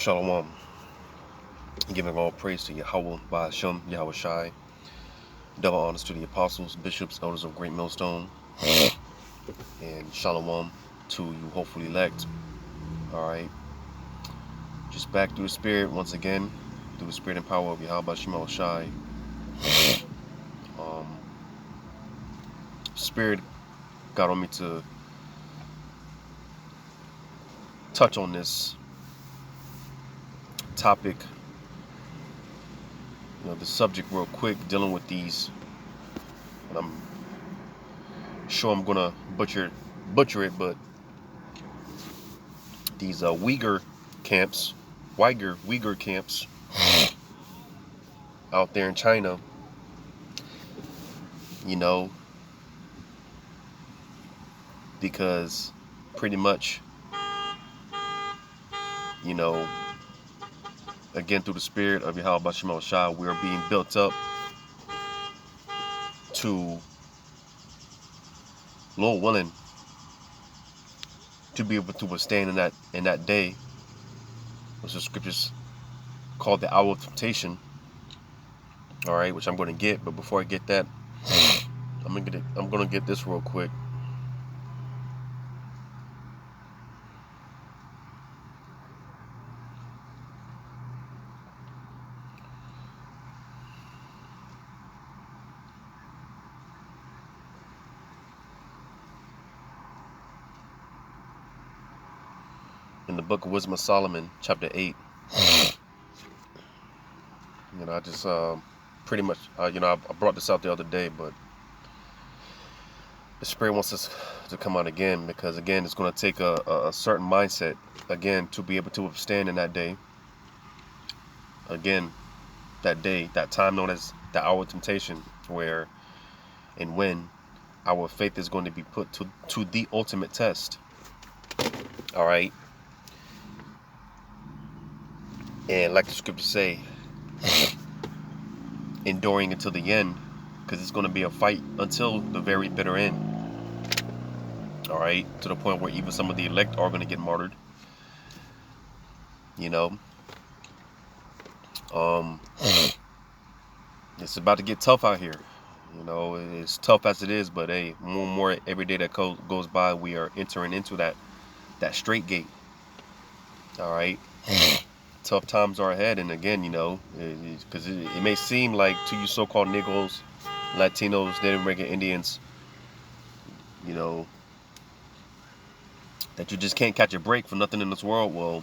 Shalom. Giving all praise to Yahweh, Ba'ashem, Yahweh Shai. Double honors to the apostles, bishops, elders of Great Millstone. And Shalom to you hopefully elect. Alright. Just back through the Spirit once again. Through the Spirit and power of Yahweh Shai. Shai. Spirit got on me to touch on this topic. The subject real quick, dealing with these. And I'm sure I'm gonna butcher it, but these Uyghur camps out there in China, because pretty much, again, through the Spirit of Yahweh Shai, we are being built up to, Lord willing, to be able to withstand in that day, which the scriptures called the hour of temptation. All right, which I'm going to get, but before I get that, I'm going to get this real quick. In the book of Wisdom of Solomon, chapter 8, I just pretty much, I brought this out the other day, but the Spirit wants us to come out again, because again, it's going to take a certain mindset, again, to be able to withstand in that day. Again, that time known as the hour of temptation, where and when our faith is going to be put to the ultimate test. All right. And like the scriptures say, enduring until the end, because it's going to be a fight until the very bitter end. All right, to the point where even some of the elect are going to get martyred. It's about to get tough out here. It's tough as it is, but hey, more and more every day that goes by, we are entering into that straight gate. All right. Tough times are ahead, and again, because it may seem like to you so-called Negroes, Latinos, Native American Indians, that you just can't catch a break for nothing in this world. Well,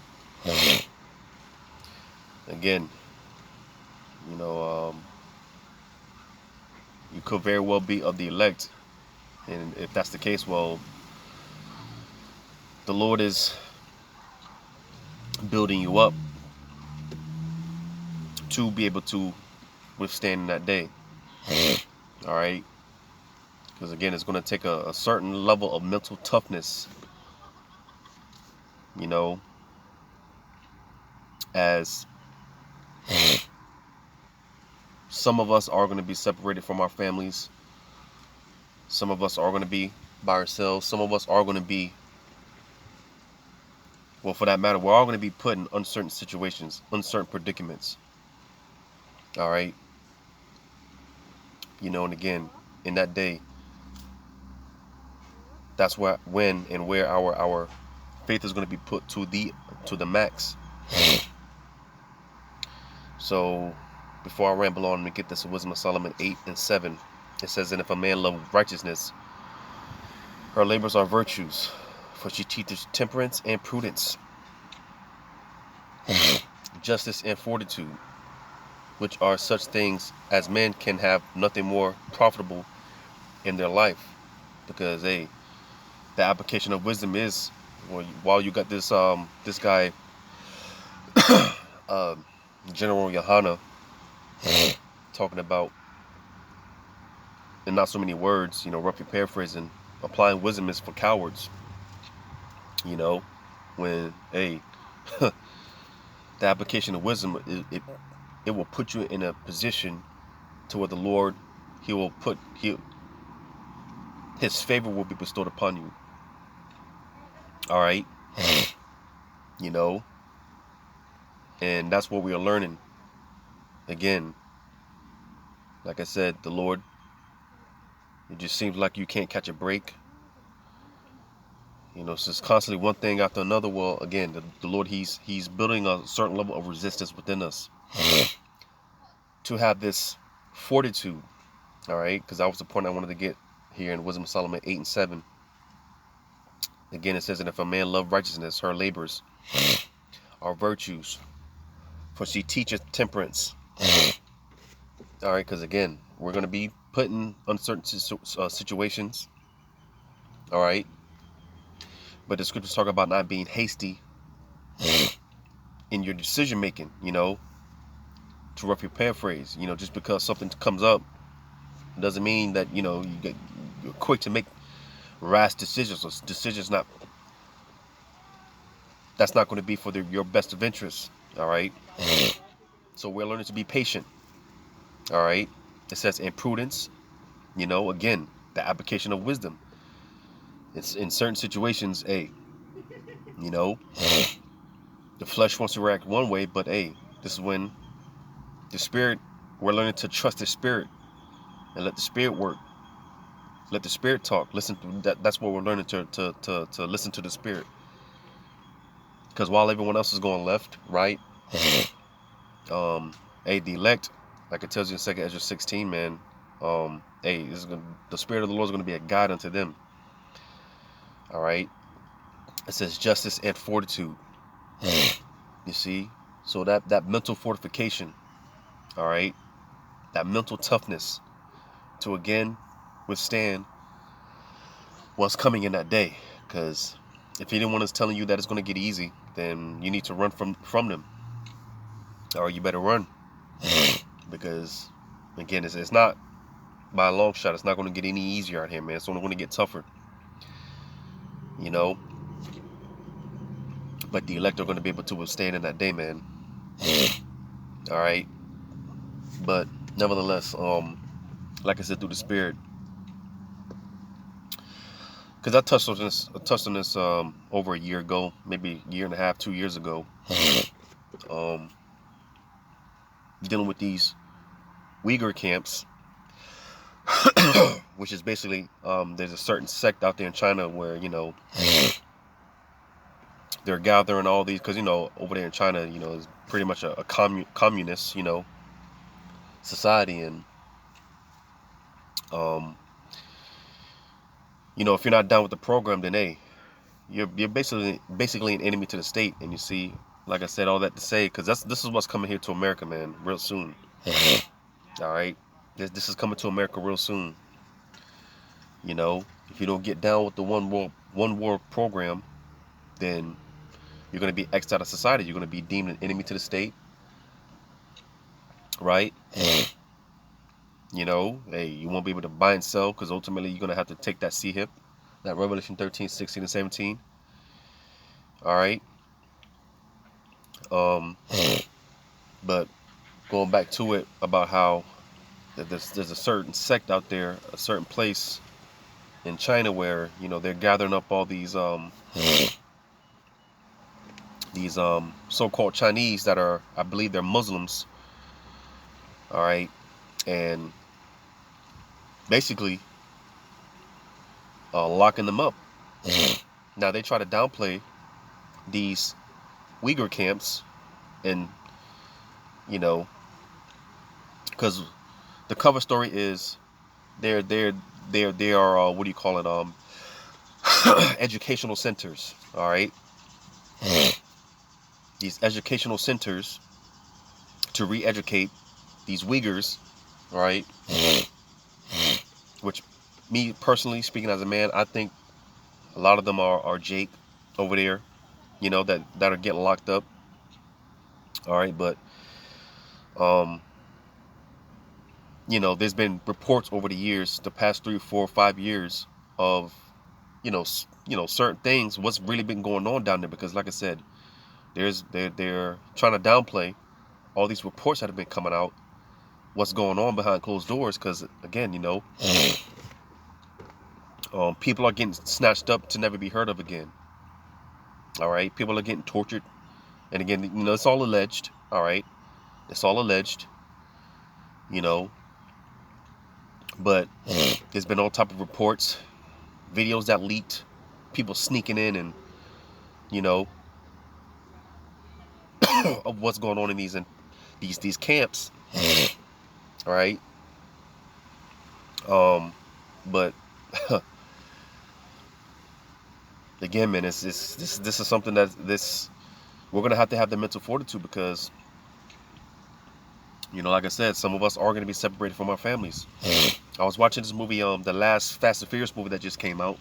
again, you could very well be of the elect, and if that's the case, well, the Lord is building you up to be able to withstand in that day. All right, because again, it's going to take a certain level of mental toughness, as some of us are going to be separated from our families. Some of us are going to be by ourselves. Some of us are going to be, well, for that matter, we're all going to be put in uncertain situations, uncertain predicaments. All right. And again, in that day, that's when and where our faith is going to be put to the max. So, before I ramble on, let me get this in Wisdom of Solomon 8 and 7. It says, "And if a man love righteousness, her labors are virtues, for she teaches temperance and prudence, justice and fortitude, which are such things as men can have nothing more profitable in their life." Because, hey, the application of wisdom is, while you got this guy, General Yohana, talking about, in not so many words, roughly paraphrasing, applying wisdom is for cowards. When, hey, the application of wisdom, it will put you in a position to where the Lord, His favor will be bestowed upon you. All right. And that's what we are learning. Again, like I said, the Lord, it just seems like you can't catch a break. You know, it's just constantly one thing after another. Well, again, the Lord, He's building a certain level of resistance within us to have this fortitude. All right, because that was the point I wanted to get here in Wisdom of Solomon 8 and 7. Again, it says, and if a man love righteousness, her labors are virtues, for she teacheth temperance. All right, because again, we're going to be put in uncertain situations. All right, but the scriptures talk about not being hasty in your decision making. You know, to roughly paraphrase, you know, just because something comes up doesn't mean that, you know, you're quick to make rash decisions, or decisions that's not going to be for your best of interests. All right, so we're learning to be patient. All right, it says in prudence, you know, again, the application of wisdom. It's in certain situations, you know, the flesh wants to react one way, but this is when the spirit, we're learning to trust the spirit and let the spirit work. Let the spirit talk. Listen to that. That's what we're learning to listen to the spirit. Because while everyone else is going left, right, the elect, like it tells you in 2 Ezra 16, man, the spirit of the Lord is going to be a guide unto them. All right. It says justice and fortitude. You see, so that mental fortification. All right, that mental toughness to again withstand what's coming in that day. Because if anyone is telling you that it's going to get easy, then you need to run from them, or you better run. Because again, it's not by a long shot. It's not going to get any easier out here, man. It's only going to get tougher. You know, but the elect are going to be able to withstand in that day, man. All right, but nevertheless, like I said, through the spirit. Because I touched on this over a year ago, maybe a year and a half, 2 years ago, dealing with these Uyghur camps, which is basically there's a certain sect out there in China where, you know, they're gathering all these, because, you know, over there in China, you know, is pretty much a communist, you know, society, and you know, if you're not down with the program, then you're basically an enemy to the state. And you see, like I said, all that to say, because this is what's coming here to America, man, real soon. All right, this is coming to America real soon. You know, if you don't get down with the one world program, then you're going to be X'd out of society. You're going to be deemed an enemy to the state, right? You know, you won't be able to buy and sell, because ultimately you're going to have to take that C-hip, that Revelation 13, 16, and 17. All right. But going back to it about how there's a certain sect out there, a certain place in China where, you know, they're gathering up all these so-called Chinese that are, I believe they're Muslims. All right, and basically locking them up. Now they try to downplay these Uyghur camps, and you know, because the cover story is they are what do you call it, educational centers. All right, these educational centers to re-educate these Uyghurs. All right, which, me personally speaking as a man, I think a lot of them are Jake over there, you know, that are getting locked up. All right, but you know, there's been reports over the years, the past 3, 4, 5 years, of you know certain things, what's really been going on down there. Because like I said, they're trying to downplay all these reports that have been coming out, what's going on behind closed doors. Because again, you know, people are getting snatched up to never be heard of again. All right, people are getting tortured And again, it's all alleged. All right, it's all alleged. But there's been all type of reports, videos that leaked, people sneaking in, and of what's going on in these camps. All right. But again, man, this is something that we're gonna have to have the mental fortitude, because like I said, some of us are gonna be separated from our families. I was watching this movie, the last Fast and Furious movie that just came out.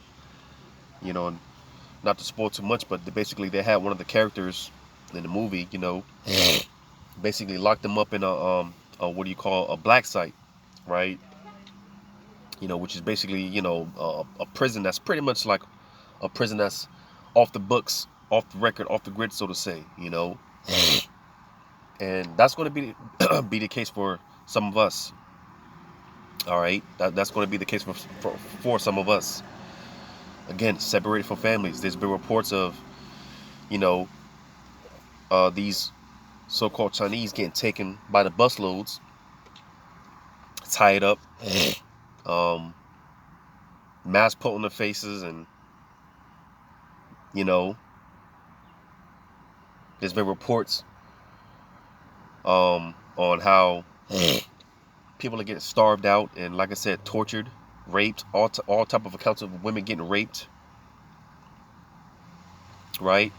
And not to spoil too much, but basically they had one of the characters in the movie, basically locked them up in a what do you call, a black site, right? Which is basically a prison that's pretty much like a prison that's off the books, off the record, off the grid, so to say. And that's going to be be the case for some of us. All right, that's going to be the case for some of us. Again, separated from families. There's been reports of these so-called Chinese getting taken by the busloads, tied up, masks put on their faces, and there's been reports on how people are getting starved out and, like I said, tortured, raped, all type of accounts of women getting raped, right?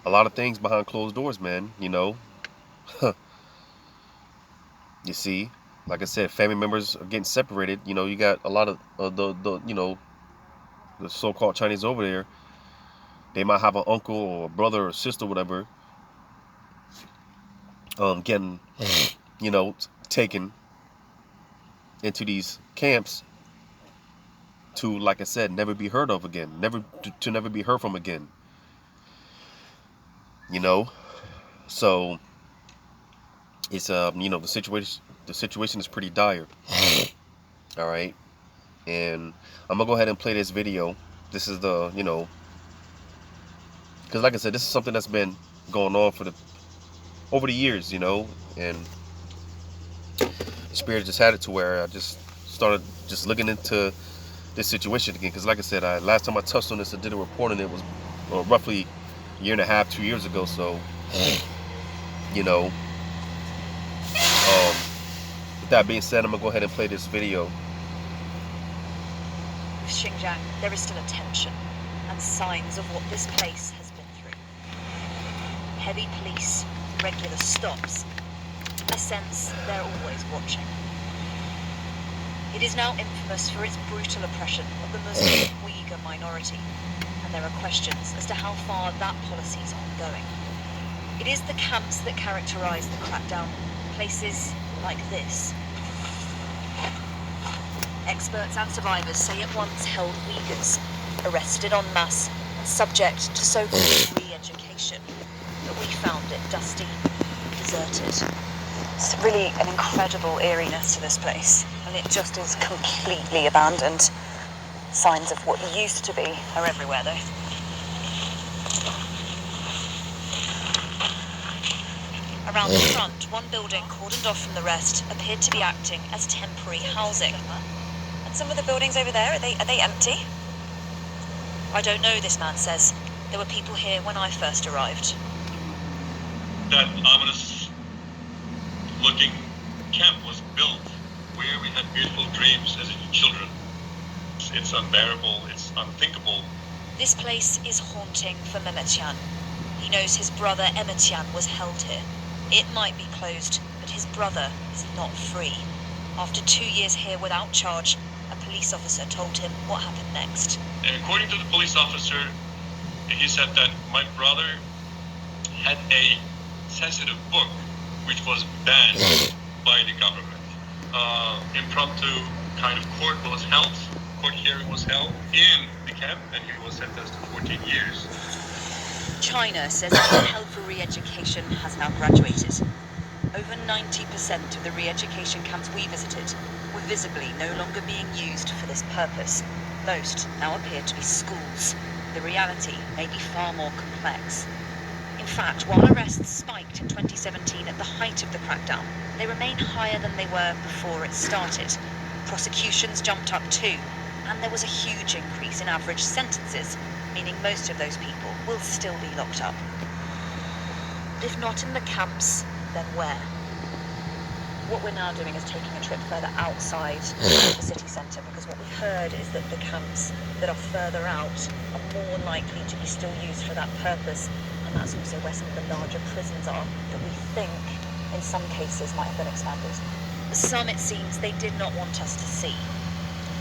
A lot of things behind closed doors, man. You see, like I said, family members are getting separated. You got a lot of the so-called Chinese over there. They might have an uncle or a brother or sister, whatever, getting taken into these camps to, like I said, never be heard of again, to never be heard from again. So it's the situation is pretty dire. All right, and I'm gonna go ahead and play this video. This is the because, like I said, this is something that's been going on over the years, and Spirit just had it to where I just started just looking into this situation again. Because, like I said, last time I touched on this, I did a report on it, was roughly a year and a half, 2 years ago. So, with that being said, I'm gonna go ahead and play this video. With Xinjiang, there is still a tension and signs of what this place has been through. Heavy police, regular stops. I sense they're always watching. It is now infamous for its brutal oppression of the Muslim Uyghur minority, and there are questions as to how far that policy is ongoing. It is the camps that characterize the crackdown, places like this. Experts and survivors say it once held Uyghurs, arrested en masse and subject to so-called re-education, but we found it dusty, deserted. It's really an incredible eeriness to this place, and it just is completely abandoned. Signs of what used to be are everywhere, though. Around the front, one building cordoned off from the rest appeared to be acting as temporary housing. And some of the buildings over there, are they empty? I don't know, this man says. There were people here when I first arrived. That ominous looking camp was built where we had beautiful dreams as children. It's unbearable, it's unthinkable. This place is haunting for Mehmetian. He knows his brother Emetian was held here. It might be closed, but his brother is not free. After 2 years here without charge, a police officer told him what happened next. And according to the police officer, he said that my brother had a sensitive book which was banned by the government. Impromptu kind of court hearing was held in the camp, and he was sentenced to 14 years. China says anyone held for re-education has now graduated. Over 90% of the re-education camps we visited were visibly no longer being used for this purpose. Most now appear to be schools. the reality may be far more complex. In fact, while arrests spiked in 2017 at the height of the crackdown, they remain higher than they were before it started. Prosecutions jumped up too, and there was a huge increase in average sentences, meaning most of those people will still be locked up. If not in the camps, then where? What we're now doing is taking a trip further outside the city centre, because what we've heard is that the camps that are further out are more likely to be still used for that purpose, and that's also where some of the larger prisons are that we think in some cases might have been expanded. Some, it seems, they did not want us to see.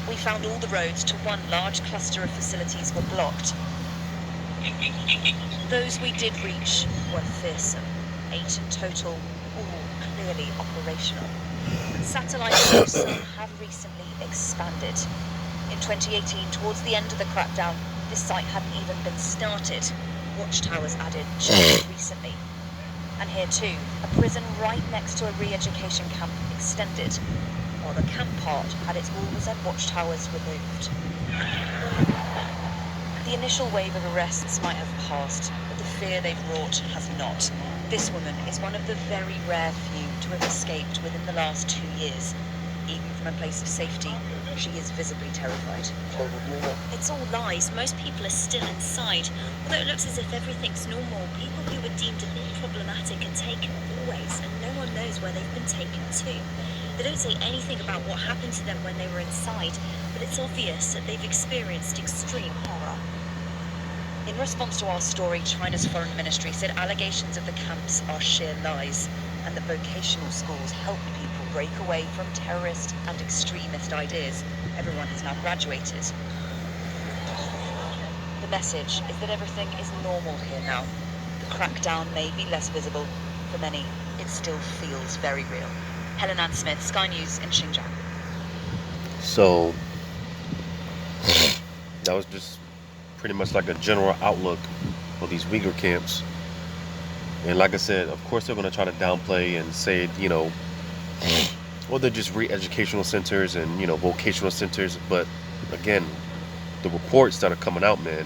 We found all the roads to one large cluster of facilities were blocked. Those we did reach were fearsome, 8 in total, all clearly operational. Satellite views some have recently expanded. In 2018, towards the end of the crackdown, this site hadn't even been started. Watchtowers added just recently. And here too, a prison right next to a re-education camp extended, while the camp part had its walls and watchtowers removed. The initial wave of arrests might have passed, but the fear they've wrought has not. This woman is one of the very rare few to have escaped within the last 2 years. Even from a place of safety, she is visibly terrified. It's all lies. Most people are still inside. Although it looks as if everything's normal, people who were deemed a bit problematic are taken always, and no one knows where they've been taken to. They don't say anything about what happened to them when they were inside, but it's obvious that they've experienced extreme horror. In response to our story, China's foreign ministry said allegations of the camps are sheer lies, and that vocational schools help people break away from terrorist and extremist ideas. Everyone has now graduated. The message is that everything is normal here now. The crackdown may be less visible. For many, it still feels very real. Helen Ann Smith, Sky News in Xinjiang. So that was just pretty much like a general outlook of these Uyghur camps. And like I said, of course they're going to try to downplay and say, well, they're just re-educational centers and, vocational centers. But again, the reports that are coming out, man,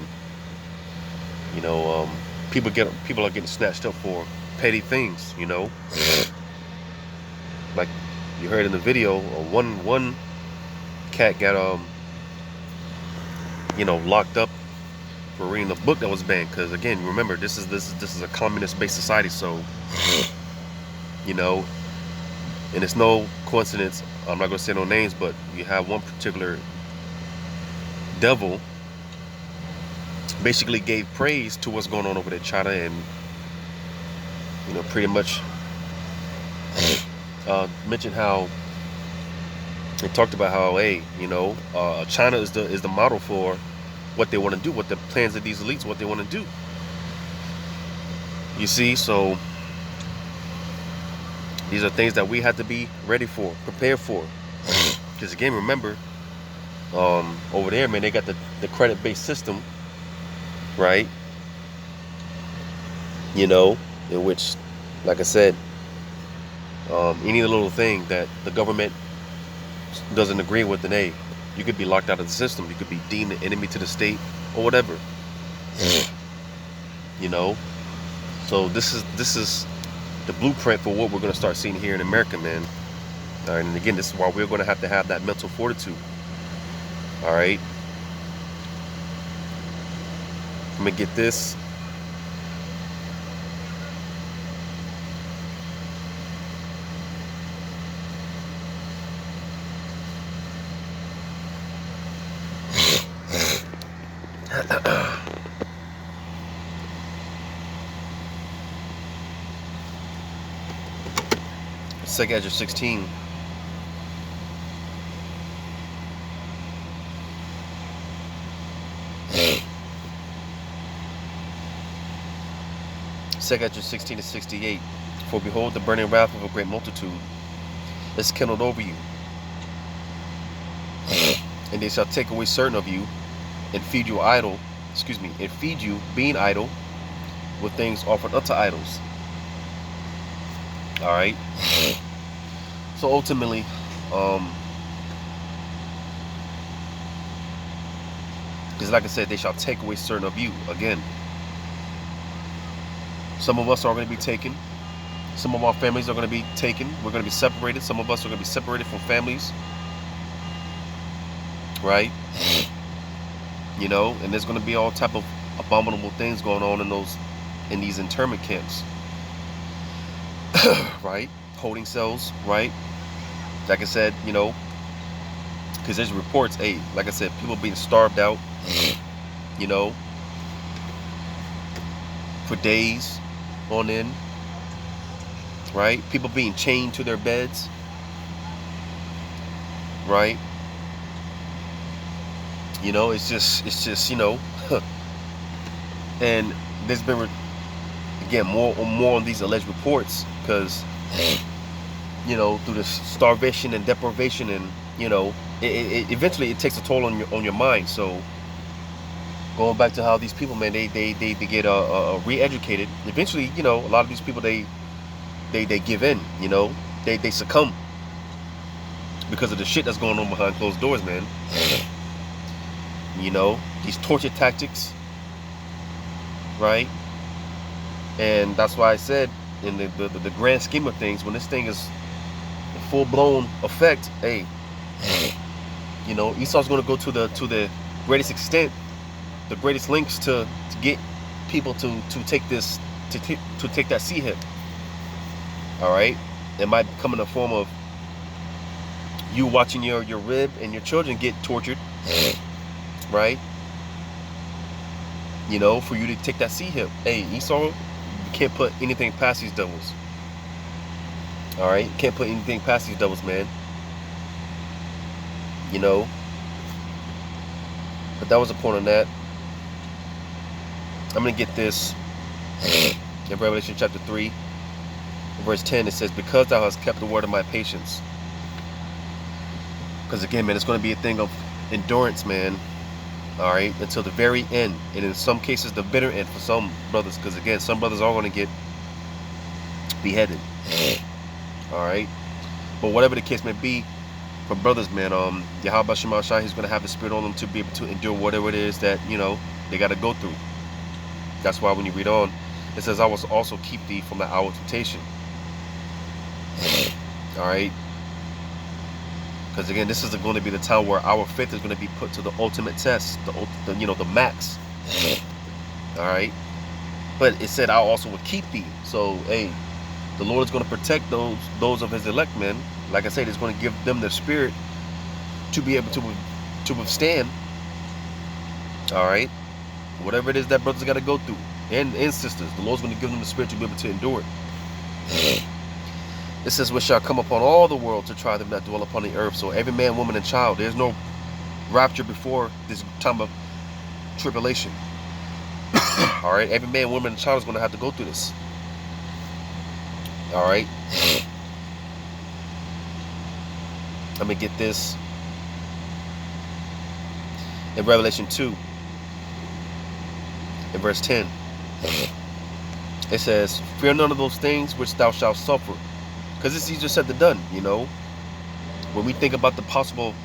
people are getting snatched up for petty things, Like you heard in the video, one cat got locked up for reading a book that was banned, because again, remember, this is a communist-based society, so and it's no coincidence. I'm not gonna say no names, but you have one particular devil basically gave praise to what's going on over there in China, and pretty much mentioned how they talked about how, hey, China is the model for what they want to do, what the plans of these elites, what they want to do. You see, so these are things that we have to be ready for, prepared for. Because again, remember, over there, man, they got the credit-based system, right? In which, like I said, any little thing that the government doesn't agree with, then hey, you could be locked out of the system. You could be deemed an enemy to the state or whatever. So this is the blueprint for what we're going to start seeing here in America, man. All right, and again, this is why we're going to have that mental fortitude. All right, I'm gonna get this. Sega Edge 16. Sega Edge 16 to 68. For behold, the burning wrath of a great multitude is kindled over you, and they shall take away certain of you, and feed you being idle with things offered unto idols. All right. So ultimately, Because like I said, they shall take away certain of you. Again, some of us are going to be taken. Some of our families are going to be taken. We're going to be separated. Some of us are going to be separated from families. Right? You know, and there's going to be all type of abominable things going on in these internment camps. Right? Holding cells, right? Like I said, you know, because there's reports, hey, like I said, people being starved out, you know, for days on end, right? People being chained to their beds, right? You know, it's just, you know, and there's been, again, more on these alleged reports, because, you know, through the starvation and deprivation, and, you know, it eventually it takes a toll on your mind. So going back to how these people, man, they get re-educated. Eventually, you know, a lot of these people, they give in, you know, they succumb because of the shit that's going on behind closed doors, man. You know, these torture tactics, right? And that's why I said, in the grand scheme of things, when this thing is in full-blown effect, hey, you know, Esau's going to go to the greatest extent, the greatest lengths to get people to take this, to take that sea hip. All right, it might come in the form of you watching your rib and your children get tortured, right? You know, for you to take that sea hip. Hey, Esau, you can't put anything past these devils. All right, you can't put anything past these devils, man. You know, but that was the point on that. I'm gonna get this in Revelation chapter 3, verse 10. It says, because thou hast kept the word of my patience. Because again, man, it's going to be a thing of endurance, man. All right, until the very end, and in some cases the bitter end for some brothers, because again, some brothers are going to get beheaded. All right, but whatever the case may be, for brothers, man, Yahweh Shema Shai, he's going to have the spirit on them to be able to endure whatever it is that, you know, they got to go through. That's why when you read on, it says, I will also keep thee from the hour of temptation. All right, because again, this is going to be the time where our faith is going to be put to the ultimate test, the you know, the max. All right, but it said, I also will keep thee. So hey, the Lord is going to protect those of his elect, men. Like I said, it's going to give them the spirit to be able to withstand. All right, whatever it is that brothers got to go through, and sisters, the Lord's going to give them the spirit to be able to endure it. It says, which shall come upon all the world to try them that dwell upon the earth. So every man, woman, and child, there's no rapture before this time of tribulation. All right, every man, woman, and child is going to have to go through this. All right, let me get this in Revelation 2, in verse 10. It says, fear none of those things which thou shalt suffer. Because it's easier said than done, you know. When we think about the possible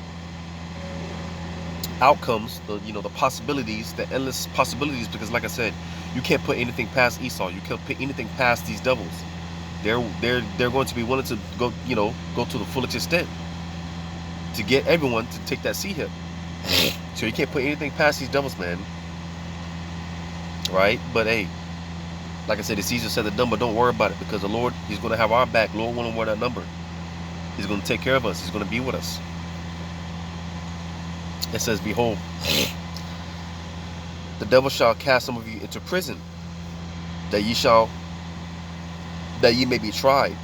outcomes, the possibilities, the endless possibilities, because like I said, you can't put anything past Esau. You can't put anything past these devils. They're going to be willing to go to the fullest extent to get everyone to take that sea hip. So you can't put anything past these devils, man. Right? But hey, like I said, it's easier said than done, but don't worry about it, because the Lord, he's going to have our back. Lord won't wear that number. He's going to take care of us. He's going to be with us. It says, behold, the devil shall cast some of you into prison, that ye may be tried.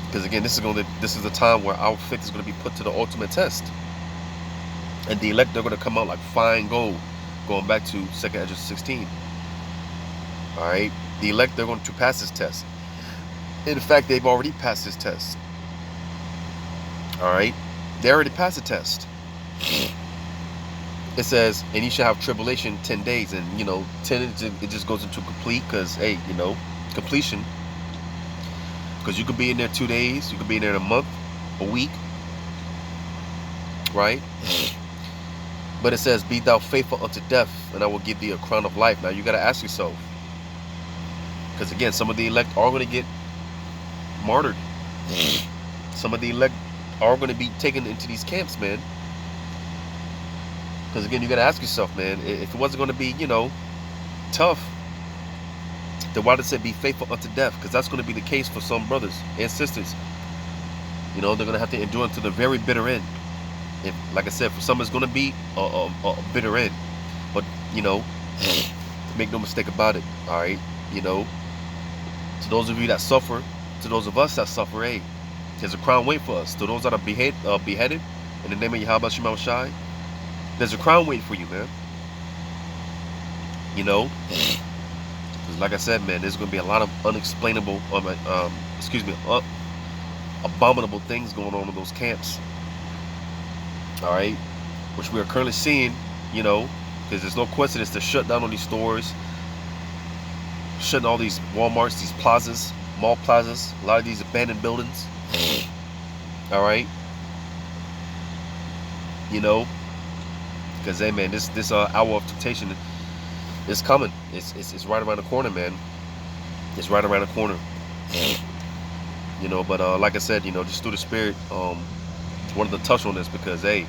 Because again, this is the time where our faith is going to be put to the ultimate test. And the elect, they're going to come out like fine gold, going back to 2 Ezra 16. All right, the elect, they're going to pass this test. In fact, they've already passed this test. All right, they already passed the test. It says, and you shall have tribulation 10 days. And 10, it just goes into complete, because hey, completion. Because you could be in there 2 days, you could be in there in a month, a week, right? But it says, be thou faithful unto death, and I will give thee a crown of life. Now you got to ask yourself, because again, some of the elect are going to get martyred. Some of the elect are going to be taken into these camps, man. Because again, you got to ask yourself, man, if it wasn't going to be, tough, then why did it say be faithful unto death? Because that's going to be the case for some brothers and sisters. They're going to have to endure to the very bitter end. If, like I said, for some it's going to be a bitter end. But, make no mistake about it, all right? To those of you that suffer, to those of us that suffer, hey, there's a crown waiting for us. To those that are beheaded in the name of Yahweh Shema Shai, there's a crown waiting for you, man. Because like I said, man, there's going to be a lot of unexplainable, abominable things going on in those camps. All right, which we are currently seeing, because there's no coincidence to shut down all these stores, shutting all these Walmarts, these plazas, mall plazas, a lot of these abandoned buildings. All right, because hey, man, this hour of temptation is coming. It's right around the corner, man. It's right around the corner. But like I said, just through the Spirit, wanted to touch on this because, hey,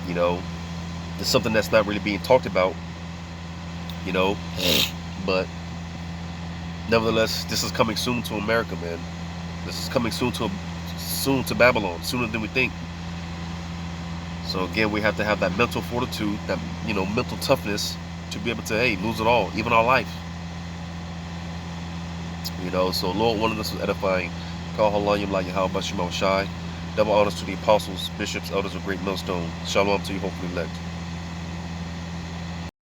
it's something that's not really being talked about, but nevertheless, this is coming soon to America, man. This is coming soon to Babylon, sooner than we think. So again, we have to have that mental fortitude, that mental toughness to be able to, hey, lose it all, even our life. So Lord wanted us was edifying. Call Halayim La Yahweh Shema Shai. Double honors to the apostles, bishops, elders of Great Millstone. Shalom to you, hopefully elect.